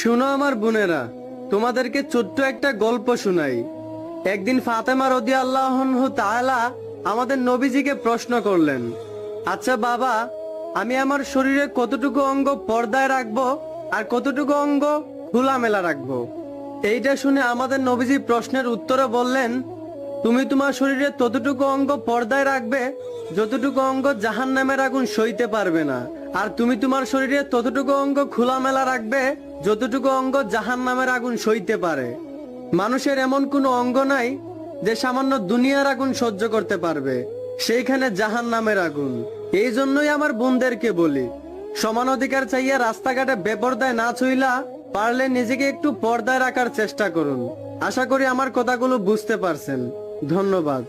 শুনো আমার বোনেরা, তোমাদেরকে ছোট্ট একটা গল্প শুনাই। একদিন ফাতেমা রাদিয়াল্লাহু তাআলা আমাদের নবীজিকে প্রশ্ন করলেন, আচ্ছা বাবা, আমি আমার শরীরে কতটুকু অঙ্গ পর্দায় রাখবো আর কতটুকু অঙ্গ খোলামেলা রাখবো? এইটা শুনে আমাদের নবীজি প্রশ্নের উত্তরে বললেন, তুমি তোমার শরীরে ততটুকু অঙ্গ পর্দায় রাখবে যতটুকু অঙ্গ জাহান্নামের আগুন সইতে পারবে না, আর তুমি তোমার শরীরে ততটুকু অঙ্গ খোলামেলা রাখবে যতটুকু অঙ্গ জাহান্নামের আগুন সইতে পারে। মানুষের এমন কোনো অঙ্গ নাই যে সামান্য দুনিয়ার আগুন সহ্য করতে পারবে, সেইখানে জাহান্নামের আগুন। এই জন্যই আমার বোনদেরকে বলি, সমান অধিকার চাইয়া রাস্তাঘাটে বেপরদায় না চইলা পারলে নিজেকে একটু পর্দায় রাখার চেষ্টা করুন। আশা করি আমার কথাগুলো বুঝতে পারছেন। ধন্যবাদ।